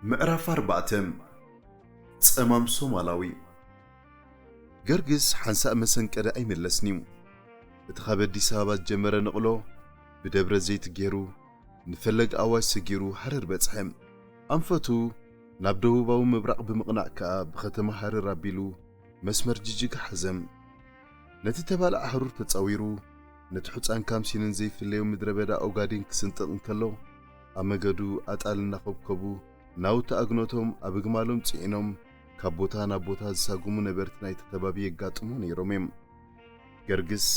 ምዕራፍ 4 ጸማም ሶማላዊ ገርግስ ሓንሳእ መሰንቀደ ኣይመለስኒው እቲ ካብ ኣዲስ ኣበባ ጀመረ ንቕሎ ብደብረ ዘይት ገይሩ ንፈለግ ኣዋጅ ሰጊሩ ሃረር በጽሐም ኣንፈቱ ናብ ደቡባዊ ምብራቕ ብምቕናዕ ከዓ ብኸተማ ሃረር ኣቢሉ መስመር ጅጅጋ ሓዘም ነቲ ተባልዕ ሃሩር ተጻዊሩ ነቲ ሕፃን ካምሲንን ዘይፍለዮ ምድረ በዳ ኦጋዴን ክስንጥቕ እንከሎ ኣብ መገዱ ኣጣል እናኸብከቡ ናውቲ ኣግኖቶም ኣብ ግማሎም ጽዒኖም ካብ ቦታ ናብ ቦታ ዝሳጉሙ ነበርቲ ናይቲ ከባቢ የጋጥሙ ነይሮም እዮም። ገርግስ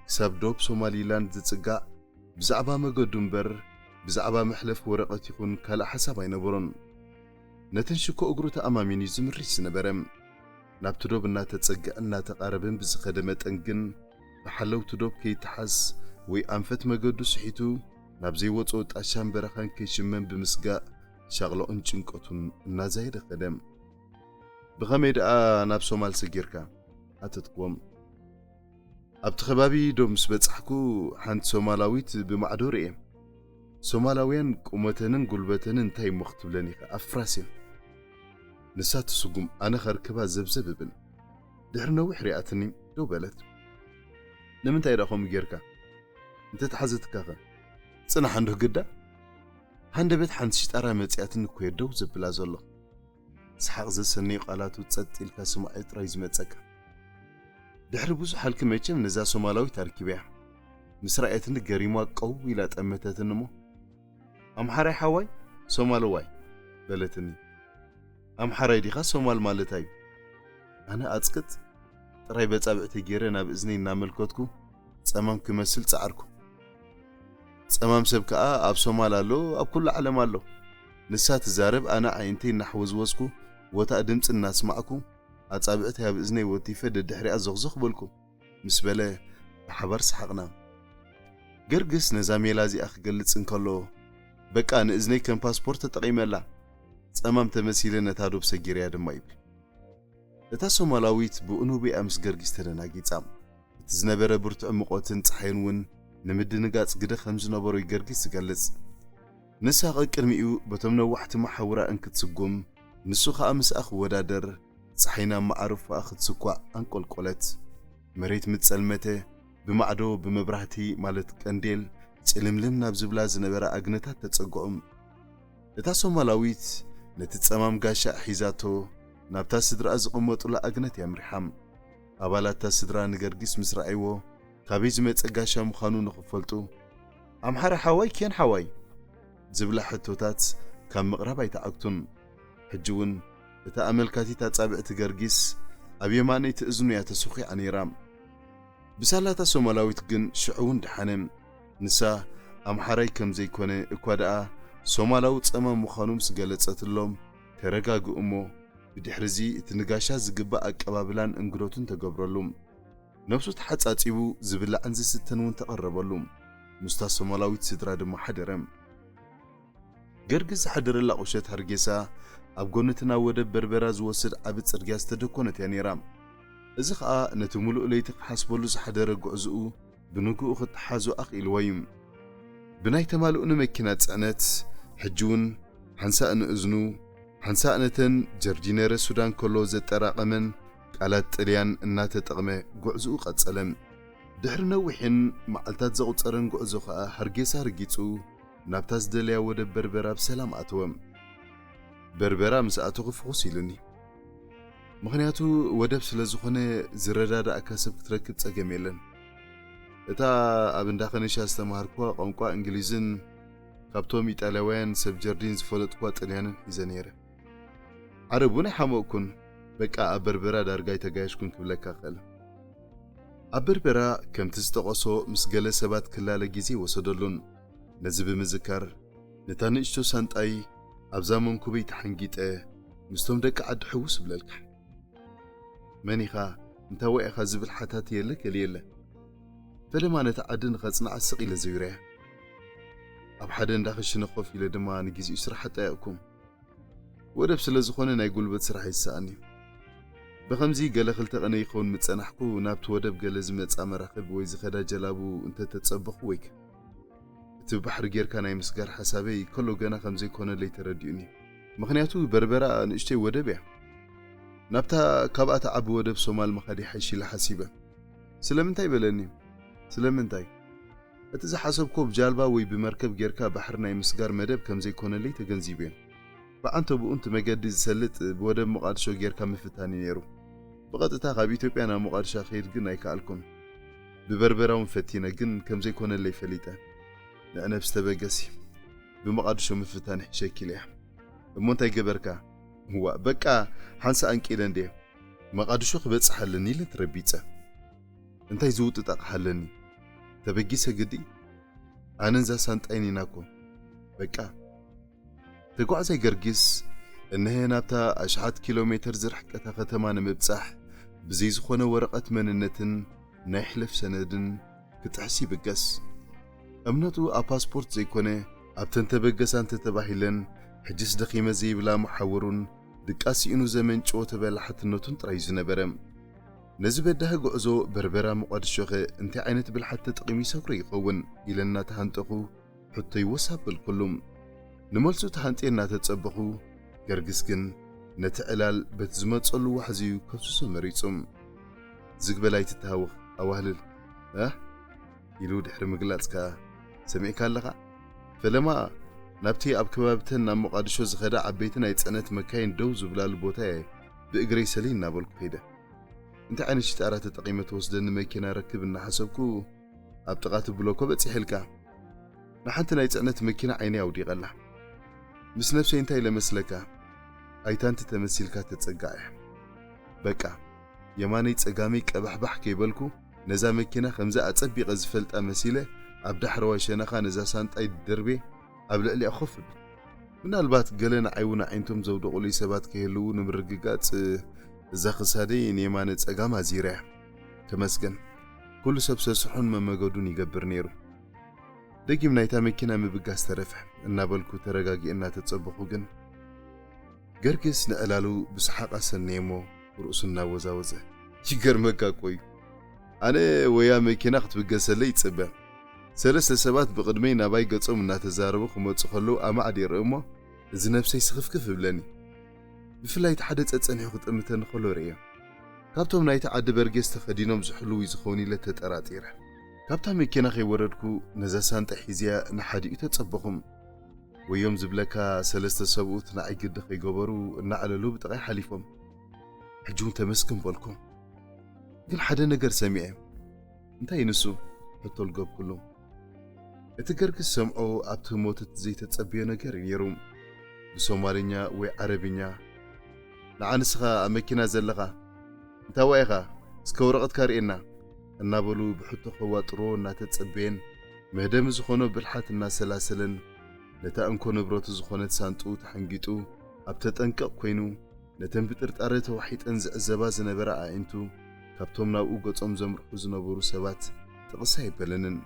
ክሳብ ዶብ ሶማሊላንድ ዝጽጋዕ ብዛዕባ መገዱ እምበር ብዛዕባ መሕለፍ ወረቐት ይኹን ካልእ ሓሳብ ኣይነበሮን። ነተን ሽኮ እግሩ ተኣማሚን እዩ ዝምርሕ ዝነበረ ናብቲ ዶብ እናተጸግዐ እናተቓረበን ብዝኸደ መጠን ግን ብሓለውቲ ዶብ ከይተሓዝ ወይ ኣንፈት መገዱ ስሒቱ ናብ ዘይወፅኦ ጣሻን በረኻን ከይሽመን ብምስጋእ ሻቕሎኡን ጭንቀቱን እናዛየደ ኸደም ብኸመይ ደኣ ናብ ሶማል ሰጊርካ ኣተትክዎም ኣብቲ ከባቢ ዶብ ምስ በጻሕኩ ሓንቲ ሶማላዊት ብማዕዶር እየ ሶማላውያን ቁመተንን ጉልበተንን እንታይ እሞ ክትብለኒ ኢኻ ኣፍራስ እየን ንሳ ትስጉም ኣነ ኸርክባ ዘብዘብ እብል ድሕሪ ነዊሕ ሪኣትኒ ደው በለት ንምንታይ ዳ ኸምኡ ጌርካ እንተተሓዘትካ ኸ ጽናሕ እንዶ ግዳ ሃንደበት ሓንቲ ሽጣራ መጽያትን እኮ ደው ዘብላ ዘሎ ስሓቕ ዘሰነዩ ቃላቱ ጸጥ ኢልካ ስማዒ ጥራይ ዝመጸካ ድሕሪ ብዙሕ ሓልኪ መቸም ነዛ ሶማላዊት ኣርኪበያ ምስ ራእየትኒ ገሪሟ ቀው ኢላ ጠመተትን እሞ ኣምሓራይ ሓዋይ ሶማለዋይ በለትኒ ኣምሓራይ ዲኻ ሶማል ማለት እዩ ኣነ ኣጽቅጥ ጥራይ በጻብዕቲ ገይረ ናብ እዝነይ እናመልከትኩ ጸማም ክመስል ጻዓርኩ ጸማም ሰብ ከዓ ኣብ ሶማል ኣሎ ኣብ ኩሉ ዓለም ኣሎ ንሳ ትዛረብ ኣነ ዓይንተይ እናሕወዝወዝኩ ወታእ ድምፂ እናስማዕኩ ኣጻብዕቲ ኣብ እዝነይ ወቲፈ ደድሕሪኣ ዘኽዘኽ በልኩ ምስ በለ ብሓባር ሰሓቕና ገርግስ ነዛ ሜላ እዚኣ ክገልጽ እንከሎ በቃ ንእዝነይ ከም ፓስፖርት ተጠቒመላ ጸማም ተመሲለ ነታ ዶብ ሰጊርያ ድማ ይብል እታ ሶማላዊት ብእኑቢኣ ምስ ገርጊስ ተደናጊጻ እቲ ዝነበረ ብርቱዕ ምቖትን ጸሓይን እውን ንምድንጋጽ ግደ ከም ዝነበሮ ይገርግስ ዝገልጽ ንሳ ቅድሚኡ በቶም ነዋሕቲ ማሓውራ እንክትስጉም ንሱ ከዓ ምስኣ ክወዳደር ጸሓይና ማዓርፋ ክትስኳዕ አንቆልቆለት መሬት ምጸልመተ ብማዕዶ ብመብራህቲ ማለት ቀንዴል ጭልምልም ናብ ዝብላ ዝነበረ ኣግነታት ተጸግዑም እታ ሶማላዊት ነቲ ጸማም ጋሻ ሒዛቶ ናብታ ስድራኣ ዝቕመጡላ ኣግነት የምሪሓም ኣባላታ ስድራ ንገርግስ ምስ ረኣይዎ ካበይ ዝመጸ ጋሻ ምዃኑ ንኽፈልጡ ኣምሓራ ሓዋይ ኬን ሓዋይ ዝብላ ሕቶታት ካብ ምቕራብ ኣይተዓግቱን ሕጂ እውን እታ ኣመልካቲት ኣጻብዕቲ ገርጊስ ኣብ የማነይ ትእዝኑ እያ ተሰኺዓ ነይራ ብሳላታ ሶማላዊት ግን ሽዑ እውን ድሓነ ንሳ ኣምሓራይ ከም ዘይኮነ እኳ ደኣ ሶማላዊ ጸማም ምዃኑ ምስ ገለጸትሎም ተረጋግኡ እሞ ብድሕሪዚ እቲ ንጋሻ ዝግባእ ኣቀባብላን እንግዶቱን ተገብረሉ ነፍሱ ተሓጻጺቡ ዝብላዕን ዝስተን እውን ተቐረበሉ ምስታ ሶማላዊት ስድራ ድማ ሓደረ ገርግስ ዝሓደረላ ቁሸት ሃርጌሳ ኣብ ጎነትና ወደብ በርበራ ዝወስድ ዓብ ጽርግያ ዝተደኮነት እያ ነይራ እዚ ከዓ ነቲ ሙሉእ ለይቲ ክሓስበሉ ዝሓደረ ጉዕዝኡ ብንግኡ ክትሓዞ ኣኽኢልዎ እዩ ብናይ ተማልኡኒ መኪና ጽዕነት ሕጂ እውን ሓንሳእ ንእዝኑ ሓንሳእ ነተን ጀርዲነረ ሱዳን ከሎ ዘጠራቐመን ቃላት ጥልያን እናተጠቕመ ጉዕዝኡ ቐጸለም ድሕሪ ነዊሕን መዓልታት ዘቑፀረን ጉዕዞ ከዓ ሃርጌሳ ርጊጹ ናብታ ዝደለያ ወደብ በርበራ ብሰላም ኣተወም በርበራ ምስ ኣተኹ ፍኹስ ኢሉኒ ምኽንያቱ ወደብ ስለ ዝኾነ ዝረዳዳእካ ሰብ ክትረክብ ጸገም የለን እታ ኣብ እንዳኸነሻ ዝተምሃርኳ ቋንቋ እንግሊዝን ካብቶም ኢጣልያውያን ሰብ ጀርዲን ዝፈለጥኳ ጥልያንን ሒዘ ነይረ ዓረብ እውን ኣይሓመቕኩን በቃ ኣብ በርበራ ዳርጋይ ተጋየሽኩን ክብለካ ኽእል ኣብ በርበራ ከምቲ ዝተቐሶ ምስ ገለ ሰባት ክላለ ጊዜ ወሰደሉን ነዚ ብምዝካር ነታ ንእሽቶ ሳንጣይ ኣብዛ መንኩበይ ተሓንጊጠ ምስቶም ደቂ ዓዲ ሕውስ ብለልካ መን ኢኻ እንታይ ወኢኻ ዝብል ሓታት የለ ከልየለ ፈለማ ነታ ዓዲ ንኸጽንዓ ስቕ ኢለ ዘይርያ ኣብ ሓደ እንዳኽሽነ ኮፍ ኢለ ድማ ንጊዜኡ ስራሕ ኣጠያእኩም ወደብ ስለ ዝኾነ ናይ ጉልበት ስራሕ ይሰኣኒ በኸምዚ ገለ ክልተ ቐነ ይኸውን ምጸናሕኩ ናብቲ ወደብ ገለ ዝመጻ መራኽብ ወይ ዝኸዳ ጀላቡ እንተተጸበኹ ወይከ እቲ ባሕሪ ጌርካ ናይ ምስጋር ሓሳበይ ከሎ ገና ከም ዘይኮነ ለይ ተረዲኡኒ ምክንያቱ በርበራ ንእሽተይ ወደብ እያ ናብታ ካብኣታ ዓቢ ወደብ ሶማል መኻዲ ሓይሺላ ሓሲበ ስለምንታይ በለኒ ስለምንታይ እቲ ዝሓሰብኮ ብጃልባ ወይ ብመርከብ ጌርካ ባሕር ናይ ምስጋር መደብ ከም ዘይኮነለይ ተገንዚበ በኣንተ ብኡንቲ መገዲ ዝሰልጥ ብወደብ መቃድሾ ጌርካ ምፍታኒ ነይሩ ብቐጥታ ካብ ኢትዮጵያ ናብ መቃድሻ ኸይድ ግን ኣይከኣልኩን ብበርበራውን ፈቲነ ግን ከም ዘይኮነለይ ፈሊጠ ንኣነብስ ተበገሲ ብመቃድሾ ምፍታኒ ሕሸኪል እያ እሞ እንታይ ገበርካ هو بقى حنسا أنكيلن دي مقادشو خبتص حلني لتربيصه انتي زوت تقحلني تبقيسه قدي أننزا سانطيني ناكو بقى تقعزي قرقيس انه نابتا اشحات كيلومتر زرحكتا ختما نمبصح بزي زخونه ورقت مننتن نحلف سندن كتحسي بقس امنتو اباسبورت زيكونه ابتن تبقسان تتباهيلن حجس دقيمه زي بلا محورون دقاسي انو زمن چو تبلحتنتون طراي زنبرم نزب ده غعزو بربرا مقادشوخ انت عينت بالحت تقيمي سكري يقون إلنا تهانتقو حتى يوساب بالكلهم نملسو تهانتينا تتصبخو قرقسكن نتعلال بتزمت صلو وحزيو كفسو مريصم زقبلاي تتهاوخ أوهلل يلو دحر مقلاتسكا سمعيكا لغا فلما نابتي أب كبابتن نام مقادشو زخدا عبيتنا يتسأنت مكاين دوزو بلال بوتاي بإقري سلين نابلكو هيدا انت عين شتارات تقيمة وصدن مكينا ركبنا حسبكو ابتقات بلوكو بتصحلكا نحنتنا يتعنت مكينا عيني او ديغلا مس نفسي انتي لمسلكا ايتانت تمثيلكا تتصقاي بقى يماني تصقامي قبحبح كيبلكو نزا مكينا خمزه اصبيق زفلط امسيله ابدا حرواي شنخا نزا سانطاي دربي ابلعلي اخف منالبات قالنا عيونا عينتم زودقوا لي سبات كيلو نمرققات إذا خسادي نيمان تصقام ازيره تمسكن كل سب سسحون ممغدون يقبر نيرو دقيم نايتا مكينا مبقاس ترفح إنا بالكو ترقاقي إنا تتصبخو جن قرقس نقلالو بسحاق سنيمو ورؤسنا وزاوزة يقر مكا كوي أنا ويا مكينا خطبقاس اللي يتصبه سلسة سبات بقدمي ناباي قصوم إنا تزاربو خموتصخلو أما عدير أمو إذا نفسي سخفكف بلاني بفلاي تحدث أتصنع خطأمتن خلوريا كابتوم نايت عد برجس تخدينهم زحلو يزخوني لتتأراتير كابتا مكينا خي وردكو نزاسان تحيزيا نحادي تتصبخهم ويوم زبلكا سلسة سبوت نعي قد خي قبرو نعللو بتغي حليفهم حجون تمسكن بالكم قل حدا نقر سميع انتاي نسو حطو القب كلهم اتقرق السمعو عبتو موتت زي تتصبيا نقر يروم بسومالينيا وعربينيا نعنسخا أمكينا زلغا انتا وايغا سكورقت كارينا النابلو بحطو خواترو ناتتصبين مهدم زخونو بالحات الناس سلاسلن نتا انكو نبروتو زخونت سانتو تحنقيتو ابتتنقق كوينو نتن بطرطارته وحيت انزع الزبا زنبرا عينتو كابتوم ناو قصوم زمرحو زنبرو سبات تقصا يبلنن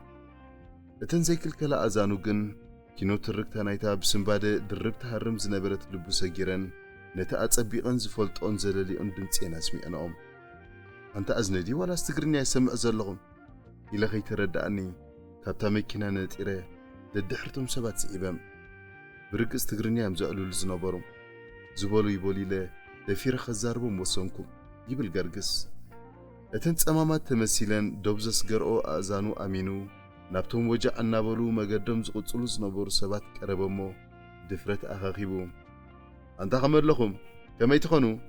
نتن زي كلكلا ازانو جن كينو تركتا نايتا بسنباده دربتا هرم زنبرت لبو سجيرن نتا أتصبيقن زفلطون زلليون دمصينا سمعناهم أنت أزندي ولا استقرني يسمع زلهم إلا خي تردأني كابتا مكينا نتيره لدحرتم سبات سيبام برق استقرني هم زقلو لزنبرم زبالو يبولي له دفير خزاربهم وصنكم يبل قرقس اتنت أمامات تمثيلن دوبزس قرأو أزانو أمينو نابتهم وجع النابلو مقدم زقصلو زنبر سبات كربمو دفرت أخاقيبهم أنت خمر لكم كما يتخونو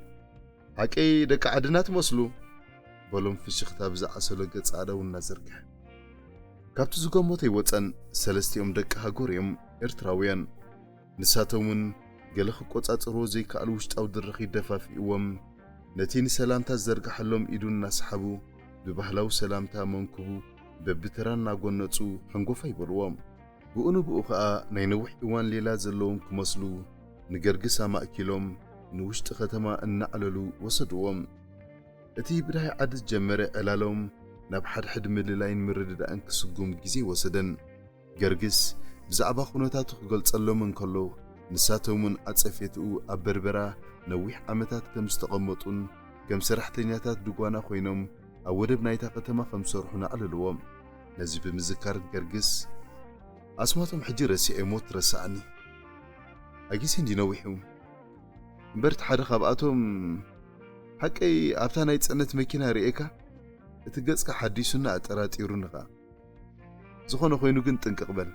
حكي دك عدنات مسلو بلوم في الشختاب زعسلو قد عدو النزرقه كابتو زقاموتي وطن سلستيوم دك هاقوريوم ارتراويان نساتومن قلخ قوطات روزي كالوشت أو درخي دفافيوم نتيني سلامتا زرقحلوم إيدون ناسحبو ببهلاو سلامتا منكبو ببتران ناقونتو حنقوفا يبلوام بؤنو بؤخاء نينوح إيوان ليلا زلوم كمسلو نقرقسا مأكيلوم نوشت ختما النعللو وصدوهم اتي بداية عدد جمرة علالوم نبحد حد مللاين مردد انك سقوم جزي وصدن قرقس بزعبا خونتاتو قلت اللوم انكالو نساتومن عطفيتو أبربرا نويح عمتات كم استقمتون كم سرحتنياتات دقوانا خوينوم أودب نايتا قتما خمسورحونا علالوهم نزي بمزكارت قرقس أسماتهم حجي رسي اموت رسعني أجيسين دي نويحهم برت حدا خبأتهم حقي أبتا ناي ጽዕነት መኪና ርኤካ እቲ ገጽካ ሓዲሱና ኣጠራጢሩንኻ ዝኾነ ኮይኑ ግን ጥንቅቕ በል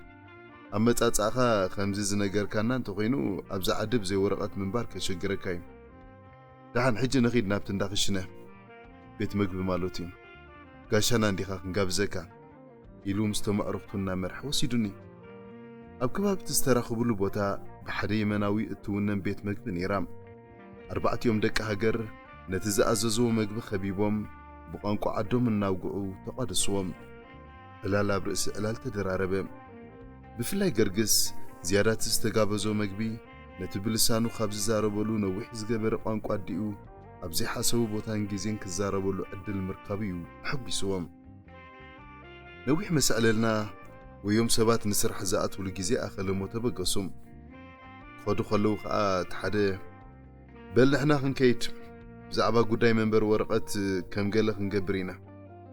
ኣብ መጻጻእኻ ከምዚ ዝነገርካና እንተኾይኑ ኣብዛ ዓዲ ብዘይ ወረቐት ምንባር ከሸግረካ እዩ ደሓን ሕጂ ነኺድ ናብቲ እንዳኽሽነ ቤት ምግቢ ማለት እዩ ጋሻና እንዲኻ ክንጋብዘካ ኢሉ ምስ ተማዕርኽቱ እናመርሐ ወሲዱኒ ኣብ ከባቢ ዝተራኸብሉ ቦታ ብሓደ የመናዊ እትውነን ቤት ምግቢ ነይራ ኣርባዕትዮም ደቂ ሃገር ነቲ ዝኣዘዝዎ ምግቢ ኸቢቦም ብቋንቋ ዓዶም እናውግዑ ተቋደስዎም ዕላል ኣብ ርእሲ ዕላል ተደራረበ ብፍላይ ገርግስ ዝያዳት ዝተጋበዞ ምግቢ ነቲ ብልሳኑ ካብ ዝዛረበሉ ነዊሕ ዝገበረ ቋንቋ ዲኡ ኣብ ዘይሓሰቡ ቦታን ግዜን ክዛረበሉ ዕድል ምርካብ እዩ ሓጒስዎም ነዊሕ መስዕለልና ወዮም ሰባት ንስራሕ ዝኣትውሉ ግዜ ኣኸለሞ ተበገሱም ክኸዱ ከለዉ ከዓ እቲ ሓደ በልሕና ክንከይድ ብዛዕባ ጉዳይ መንበር ወረቐት ከም ገለ ክንገብር ኢና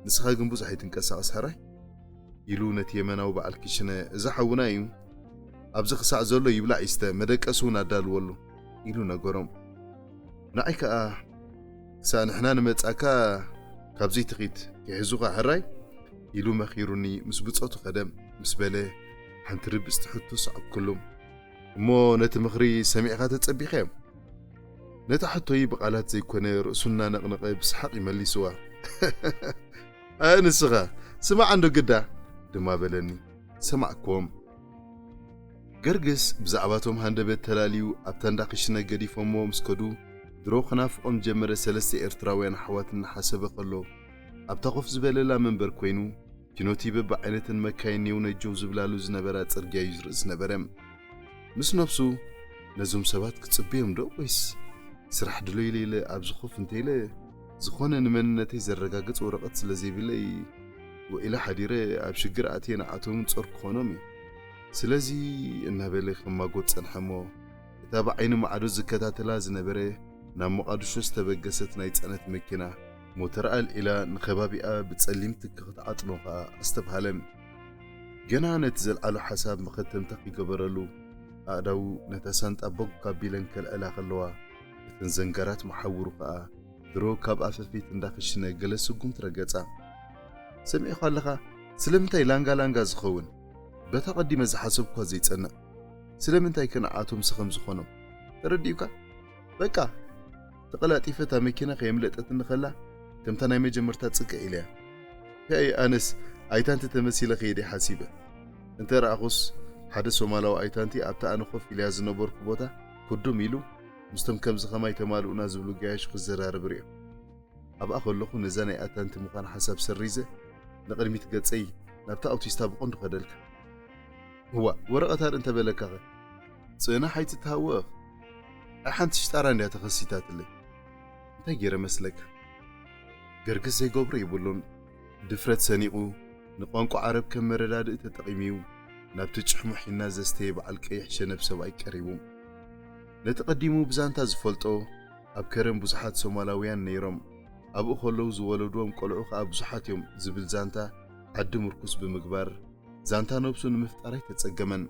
ንስኻ ግን ብዙሕ ኣይትንቀሳቐስ ሃራይ ኢሉ ነቲ የመናዊ በዓል ክሽነ እዛ ሓውና እዩ ኣብዚ ክሳዕ ዘሎ ይብላዕ ይስተ መደቀሱ እውን ኣዳልወሉ ኢሉ ነገሮም ንዓይ ከዓ ክሳዕ ንሕና ንመጻካ ካብዚ ትኺድ ክሕዙኻ ሕራይ ኢሉ መኺሩኒ ምስ ብፆቱ ኸደም ምስ በለ ሓንቲ ርብስቲ ሕቶ ሰዓብኩሎም እሞ ነቲ ምኽሪ ሰሚዕኻ ተጸቢኸ ነታ ሕቶይ ብቓላት ዘይኮነ ርእሱና ነቕነቐ ብስሓቕ ይመሊስዋ ንስኻ ስማዕ እንዶ ግዳ ድማ በለኒ ሰማዕክዎም ገርግስ ብዛዕባቶም ሃንደበት ተላልዩ ኣብታ እንዳኽሽነ ገዲፎሞ ምስ ከዱ ድሮ ክናፍቖም ጀመረ ሰለስተ ኤርትራውያን ኣሕዋት እናሓሰበ ከሎ ኣብታ ኮፍ ዝበለላ መንበር ኮይኑ ኪኖቲ በብዓይነትን መካይን የውነጀው ዝብላሉ ዝነበራ ጽርግያ እዩ ዝርኢ ዝነበረ ምስ ነፍሱ ነዞም ሰባት ክጽበዮም ዶ ወይስ ስራሕ ድሎይ ኢለ ኣብዚ ኮፍ እንተኢለ ዝኾነ ንመንነተይ ዘረጋግጽ ወረቐት ስለዘይብለይ ወኢላ ሓዲረ ኣብ ሽግር ኣትየ ንዓቶም ጾር ክኾኖም እዩ ስለዚ እናበለ ከማጎት ጸንሐሞ እታ ብዓይኒ ማዕዶ ዝከታተላ ዝነበረ ናብ መቃድሾ ዝተበገሰት ናይ ጽዕነት መኪና ሞተር ኣልዒላ ንኸባቢኣ ብጸሊም ትክ ክትዓጥኖ ከዓ ኣስተብሃለን ገና ነቲ ዘለዓሎ ሓሳብ መኸተምታ ይገበረሉ ኣእዳው ነታ ሳንጣ ቦግ ካቢለን ከልዕላ ከለዋ እተን ዘንጋራት መሓውሩ ከዓ ድሮ ካብ ኣፈፊት እንዳኽሽነ ገለ ስጉም ትረገጻ ሰሚዕኻ ኣለኻ ስለምንታይ ላንጋ ላንጋ ዝኸውን በታ ቀዲመ ዝሓሰብኳ ዘይጸንቕ ስለምንታይ ከነዓቶም ስኸም ዝኾኖም ተረዲኡካ በቃ ተቐላጢፈታ መኪና ከየምለጠት ንኸላ ከምታ ናይ መጀመርታ ጽቅዕ ኢለያ ያይ ኣነስ ኣይታንቲ ተመሲለ ኸይደ ሓሲበ እንተ ረኣኹስ ሓደ ሶማላዊ ኣይታንቲ ኣብታ ኣነ ኮፍ ኢልያ ዝነበርኩ ቦታ ኩዱም ኢሉ ምስቶም ከምዚ ኸማይ ተማልኡና ዝብሉ ጋያሽ ክዘራርብ ርዮ ኣብኣ ከለኹ ነዛ ናይ ኣታንቲ ምዃን ሓሳብ ሰሪዘ ንቕድሚት ገጸይ ናብታ ኣውቲስታ ብቖንዱ ኸደልካ هو ورقة انت بلكها صينا حيث تهوى أحنت اشترى عندها تخصيتات اللي انت غير مسلك قرقز زي قبري يقولون دفرت سنيقو نقوانكو عرب كم مرداد تتقيميو نابتجح محينا زستيب على الكيح شنب سواي كريمو نتقدمو بزانتا زفلتو أب كرم بزحات سومالاويان نيرم أبو خلوز ولدوهم قلعوخ أب بزحات يوم زبل زانتا عد مركوس بمقبار زانتا نوبسو نمفتاري تتسقمن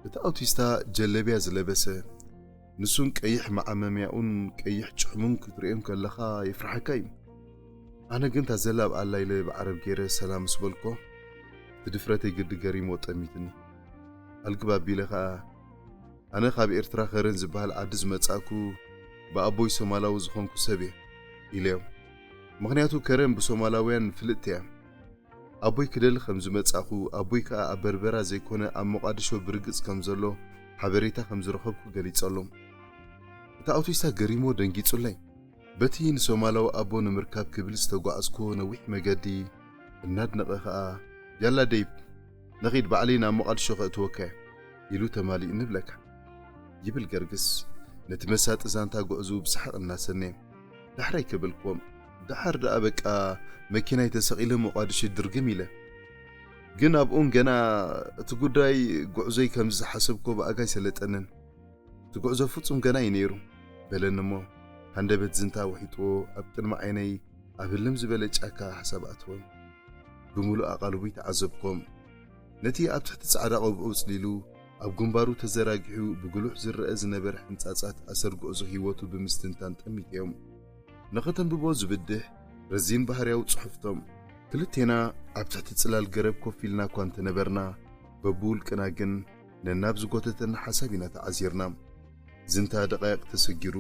بتا أوتيستا جلبيا زلبسه نسون كيح مع ممياون كيح جحمون كتريم كاللخا يفرحكاي أنا كنت أزلاب على الليلة بعرب جيري سلام سبلكو تدفرتي قد قريم وطميتني القباب بيلخا أنا خاب إرترا خيرن زبال عدز متساكو بأبوي سومالاو زخونكو سبي إليو مغنياتو كريم بسومالاوين فلتيا أبوي كدل خمز متساخو أبوي كا أبربرا زيكونا أم مقادشو برقص كمزلو حبريتا خمز رخبكو قليتسالوم تا أوتيستا قريمو دنجيتسو لي بتي نسومالاو أبو نمركاب كبلس تقوعسكو نويح مقادي الناد نقخا يلا ديب نغيد بعلينا مقادشو غتوكا يلو تمالي نبلك يبل قرقس نتمسات إزانتا قعزو بسحق الناسنين دحري كبلكم دحر دابك مكينة تسقيله مقادش الدرقميله جنا بقون جنا تقولي قعزي كمز حسبكو بأجاي سلتنن تقعزو فتم جنا ينيرو بلنمو هندبت زنتا وحيتو أبتن معيني أبلمز بلج أكا حساباتهم بمولو أقلبي تعذبكم نتي أبتحت سعراء وبقوس ليلو ኣብ ግንባሩ ተዘራጊሑ ብግሉሕ ዝረአ ዝነበረ ሕንጻጻት ኣሰርግዖ ህይወቱ ብምስትንታን ጠሚትዮም ንኸተንብቦ ዝብድሕ ረዚን ባህርያዊ ጽሑፍቶም ክልቴና ኣብ ትሕቲ ጽላል ገረብ ኮፍ ኢልና እኳ እንተነበርና በብውልቅና ግን ነናብ ዝጎተተና ሓሳብ ኢና ተዓዚርና ዝንታ ደቃይቕ ተሰጊሩ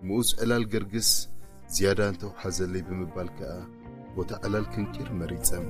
ምኡዝ ዕላል ገርግስ ዝያዳ እንተውሓዘለይ ብምባል ከዓ ቦታ ዕላል ክንቂር መሪጸም